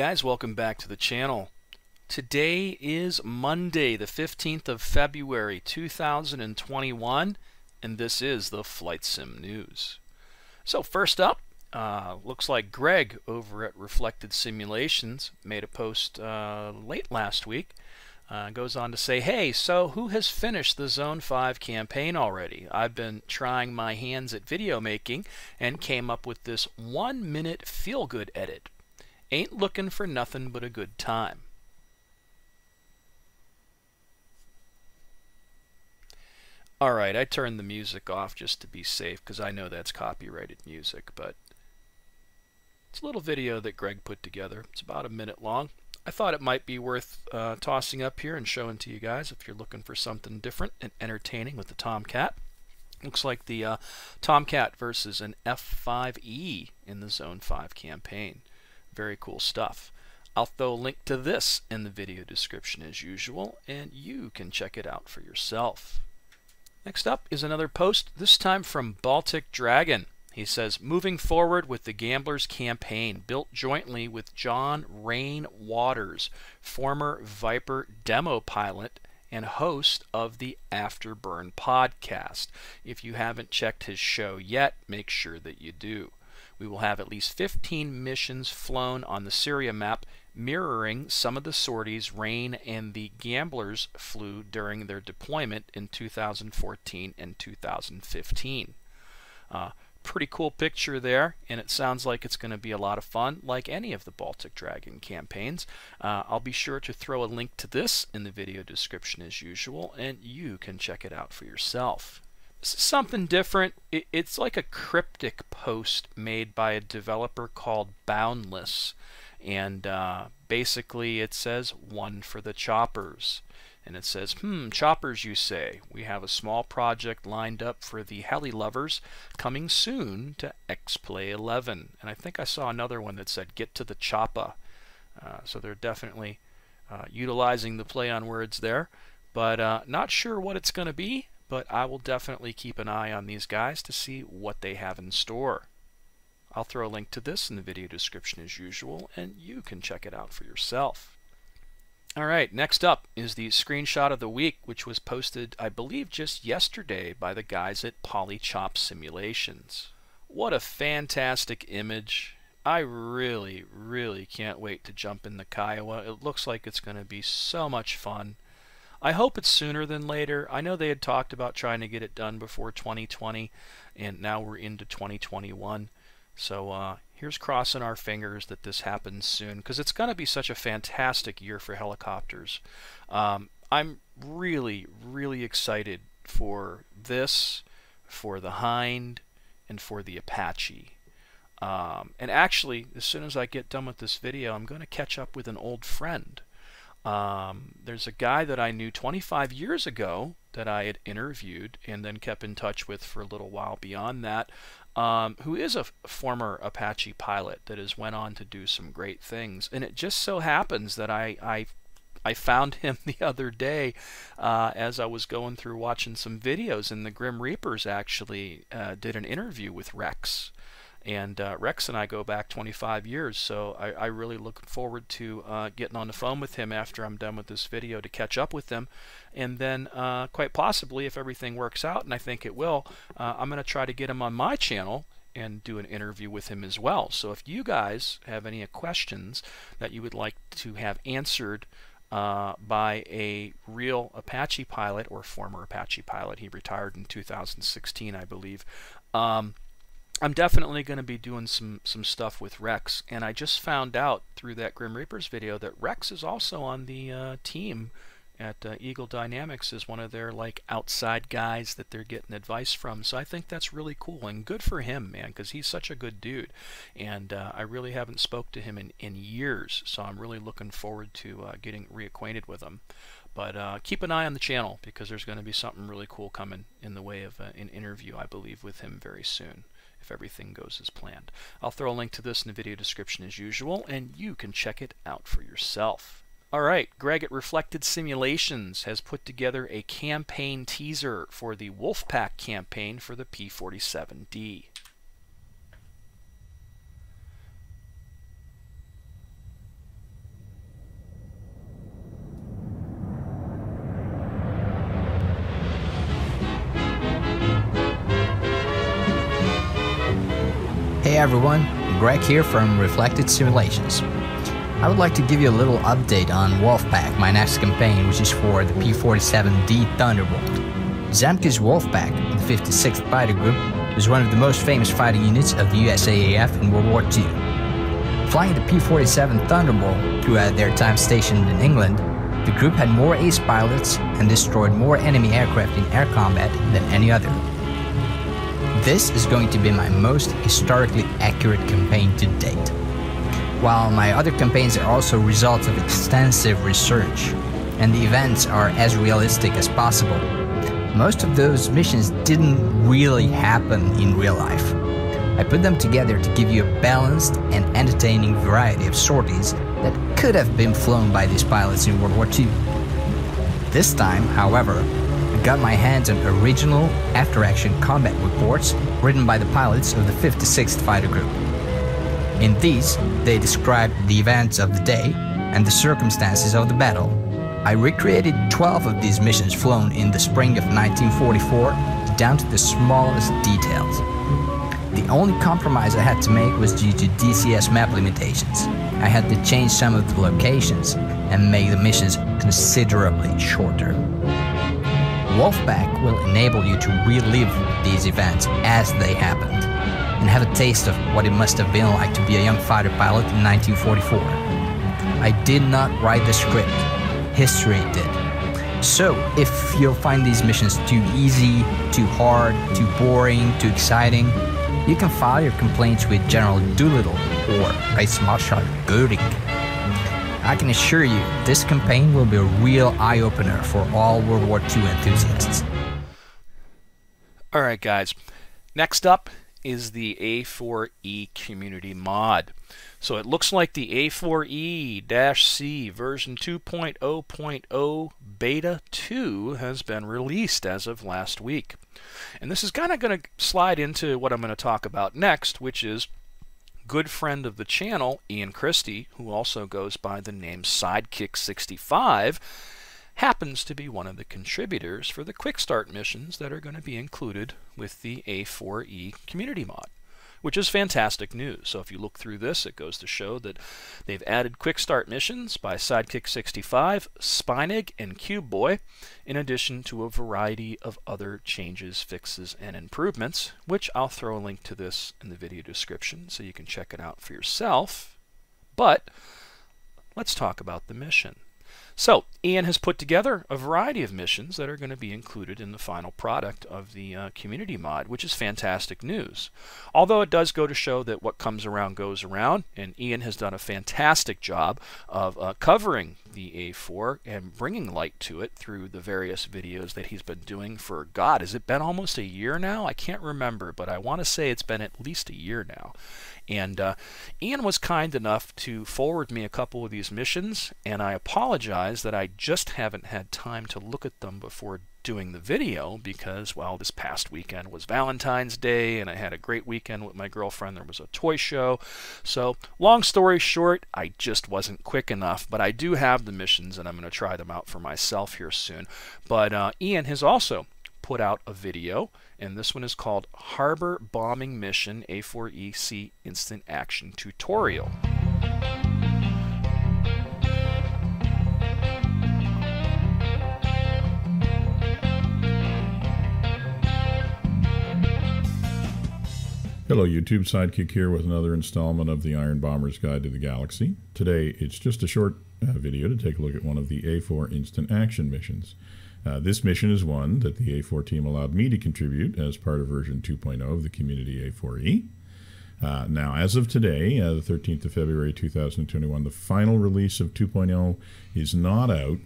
guys, welcome back to the channel. Today is Monday, the 15th of February 2021, and this is the Flight Sim News. So first up, looks like Greg over at Reflected Simulations made a post late last week. Goes on to say, hey, so who has finished the Zone 5 campaign already? I've been trying my hands at video making and came up with this 1-minute feel-good edit. Ain't looking for nothing but a good time. Alright, I turned the music off just to be safe because I know that's copyrighted music, but it's a little video that Greg put together. It's about a minute long. I thought it might be worth tossing up here and showing to you guys if you're looking for something different and entertaining with the Tomcat. Looks like the Tomcat versus an F-5E in the Zone 5 campaign. Very cool stuff. I'll throw a link to this in the video description as usual, and you can check it out for yourself. Next up is another post, this time from Baltic Dragon. He says, moving forward with the Gamblers campaign, built jointly with John Rain Waters, former Viper demo pilot and host of the Afterburn podcast. If you haven't checked his show yet, make sure that you do. We will have at least 15 missions flown on the Syria map, mirroring some of the sorties Rain and the Gamblers flew during their deployment in 2014 and 2015. Pretty cool picture there, and it sounds like it's going to be a lot of fun, like any of the Baltic Dragon campaigns. I'll be sure to throw a link to this in the video description as usual, and you can check it out for yourself. This is something different. It's like a cryptic post made by a developer called Boundless, and basically it says, one for the choppers. And it says, choppers you say. We have a small project lined up for the heli lovers coming soon to X-Play 11. And I think I saw another one that said, get to the choppa. So they're definitely utilizing the play on words there. But not sure what it's going to be, but I will definitely keep an eye on these guys to see what they have in store. I'll throw a link to this in the video description as usual, and you can check it out for yourself. Alright, next up is the screenshot of the week, which was posted, I believe, just yesterday by the guys at Polychop Simulations. What a fantastic image. I really, really can't wait to jump in the Kiowa. It looks like it's going to be so much fun. I hope it's sooner than later. I know they had talked about trying to get it done before 2020, and now we're into 2021. So here's crossing our fingers that this happens soon, because it's going to be such a fantastic year for helicopters. I'm really, really excited for this, for the Hind, and for the Apache. And actually, as soon as I get done with this video, I'm going to catch up with an old friend. There's a guy that I knew 25 years ago that I had interviewed and then kept in touch with for a little while beyond that, who is a former Apache pilot that has went on to do some great things. And it just so happens that I found him the other day as I was going through watching some videos, and the Grim Reapers actually did an interview with Rex. And Rex and I go back 25 years, so I really look forward to getting on the phone with him after I'm done with this video to catch up with him. And then quite possibly, if everything works out, and I think it will, I'm going to try to get him on my channel and do an interview with him as well. So if you guys have any questions that you would like to have answered by a real Apache pilot or former Apache pilot, he retired in 2016, I believe, I'm definitely going to be doing some stuff with Rex, and I just found out through that Grim Reapers video that Rex is also on the team at Eagle Dynamics as one of their outside guys that they're getting advice from. So I think that's really cool and good for him, man, because he's such a good dude, and I really haven't spoke to him in years, so I'm really looking forward to getting reacquainted with him. But keep an eye on the channel, because there's going to be something really cool coming in the way of an interview, I believe, with him very soon, if everything goes as planned. I'll throw a link to this in the video description as usual, and you can check it out for yourself. Alright, Greg at Reflected Simulations has put together a campaign teaser for the Wolfpack campaign for the P-47D. Hey everyone, Greg here from Reflected Simulations. I would like to give you a little update on Wolfpack, my next campaign, which is for the P-47D Thunderbolt. Zemke's Wolfpack, the 56th Fighter Group, was one of the most famous fighting units of the USAAF in World War II. Flying the P-47 Thunderbolt throughout their time stationed in England, the group had more ace pilots and destroyed more enemy aircraft in air combat than any other. This is going to be my most historically accurate campaign to date. While my other campaigns are also results of extensive research, and the events are as realistic as possible, most of those missions didn't really happen in real life. I put them together to give you a balanced and entertaining variety of sorties that could have been flown by these pilots in World War II. This time, however, I got my hands on original after-action combat reports written by the pilots of the 56th Fighter Group. In these, they described the events of the day and the circumstances of the battle. I recreated 12 of these missions flown in the spring of 1944 down to the smallest details. The only compromise I had to make was due to DCS map limitations. I had to change some of the locations and make the missions considerably shorter. Wolfpack will enable you to relive these events as they happened and have a taste of what it must have been like to be a young fighter pilot in 1944. I did not write the script, history did. So if you'll find these missions too easy, too hard, too boring, too exciting, you can file your complaints with General Doolittle or Vice Marshal Göring. I can assure you, this campaign will be a real eye-opener for all World War II enthusiasts. Alright guys, next up is the A-4E community mod. So it looks like the A-4E-C version 2.0.0 Beta 2 has been released as of last week. And this is kind of going to slide into what I'm going to talk about next, which is good friend of the channel, Iain Christie, who also goes by the name Sidekick65, happens to be one of the contributors for the quick start missions that are going to be included with the A-4E community mod, which is fantastic news. So if you look through this, it goes to show that they've added quick start missions by Sidekick65, Spynig, and Cube Boy, in addition to a variety of other changes, fixes, and improvements, which I'll throw a link to this in the video description so you can check it out for yourself. But let's talk about the mission. So, Iain has put together a variety of missions that are going to be included in the final product of the community mod, which is fantastic news. Although it does go to show that what comes around goes around, and Iain has done a fantastic job of covering the A4 and bringing light to it through the various videos that he's been doing for, God, has it been almost a year now? I can't remember, but I want to say it's been at least a year now. And Iain was kind enough to forward me a couple of these missions, and I apologize that I just haven't had time to look at them before doing the video because, well, this past weekend was Valentine's Day, and I had a great weekend with my girlfriend. There was a toy show. So, long story short, I just wasn't quick enough, but I do have the missions, and I'm going to try them out for myself here soon. But Iain has also put out a video, and this one is called Harbour Bombing Mission A4EC Instant Action Tutorial. Hello YouTube, Sidekick here with another installment of the Iron Bomber's Guide to the Galaxy. Today it's just a short video to take a look at one of the A4 Instant Action missions. This mission is one that the A4 team allowed me to contribute as part of version 2.0 of the community A4E. Now, as of today, the 13th of February 2021, the final release of 2.0 is not out,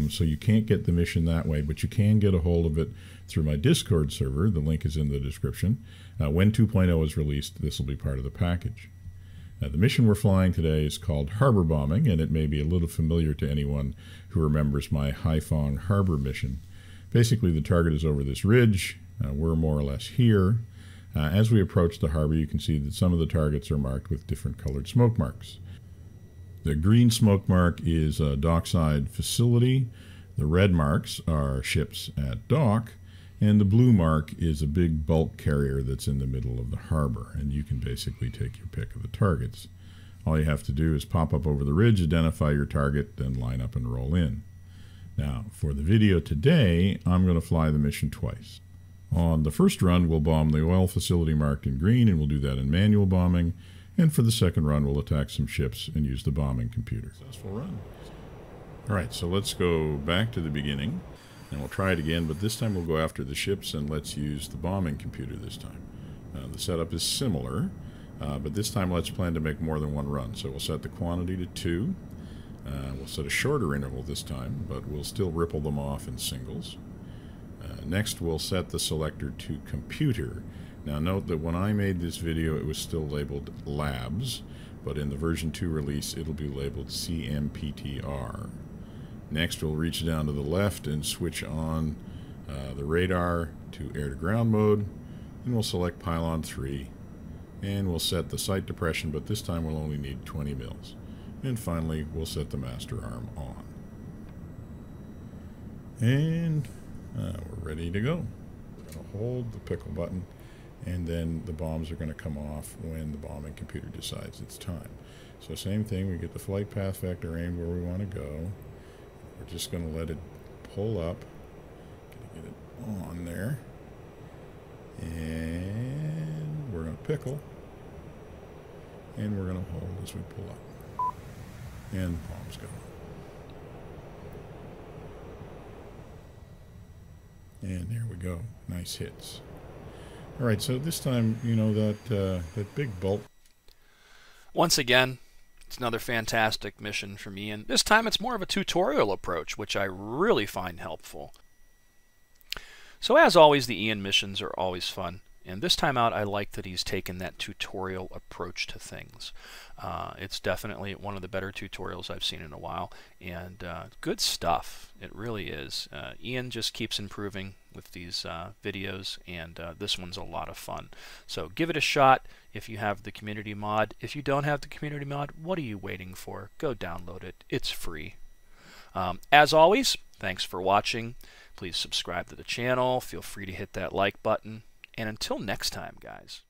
so you can't get the mission that way, but you can get a hold of it through my Discord server. The link is in the description. When 2.0 is released, this will be part of the package. The mission we're flying today is called Harbour Bombing, and it may be a little familiar to anyone who remembers my Haiphong Harbour mission. Basically, the target is over this ridge. We're more or less here. As we approach the harbor, you can see that some of the targets are marked with different colored smoke marks. The green smoke mark is a dockside facility. The red marks are ships at dock. And the blue mark is a big bulk carrier that's in the middle of the harbor, and you can basically take your pick of the targets. All you have to do is pop up over the ridge, identify your target, then line up and roll in. Now, for the video today, I'm going to fly the mission twice. On the first run, we'll bomb the oil facility marked in green, and we'll do that in manual bombing. And for the second run, we'll attack some ships and use the bombing computer. Successful run. All right, so let's go back to the beginning, and we'll try it again, but this time we'll go after the ships, and let's use the bombing computer this time. The setup is similar, but this time let's plan to make more than one run. So we'll set the quantity to 2. We'll set a shorter interval this time, but we'll still ripple them off in singles. Next, we'll set the selector to computer. Now note that when I made this video, it was still labeled labs, but in the version 2 release, it'll be labeled CMPTR. Next, we'll reach down to the left and switch on the radar to air-to-ground mode, and we'll select pylon 3, and we'll set the sight depression, but this time we'll only need 20 mils. And finally, we'll set the master arm on. And we're ready to go. We're going to hold the pickle button, and then the bombs are going to come off when the bombing computer decides it's time. So same thing, we get the flight path vector aimed where we want to go. We're just going to let it pull up, get it on there, and we're going to pickle, and we're going to hold as we pull up, and bombs go. And there we go, nice hits. All right, so this time, you know, that big bulk. Once again, it's another fantastic mission from Iain. This time it's more of a tutorial approach, which I really find helpful. So as always, the Iain missions are always fun. And this time out, I like that he's taken that tutorial approach to things. It's definitely one of the better tutorials I've seen in a while. And good stuff. It really is. Iain just keeps improving with these videos, and this one's a lot of fun. So give it a shot if you have the community mod. If you don't have the community mod, what are you waiting for? Go download it. It's free. As always, thanks for watching. Please subscribe to the channel. Feel free to hit that like button. And until next time, guys.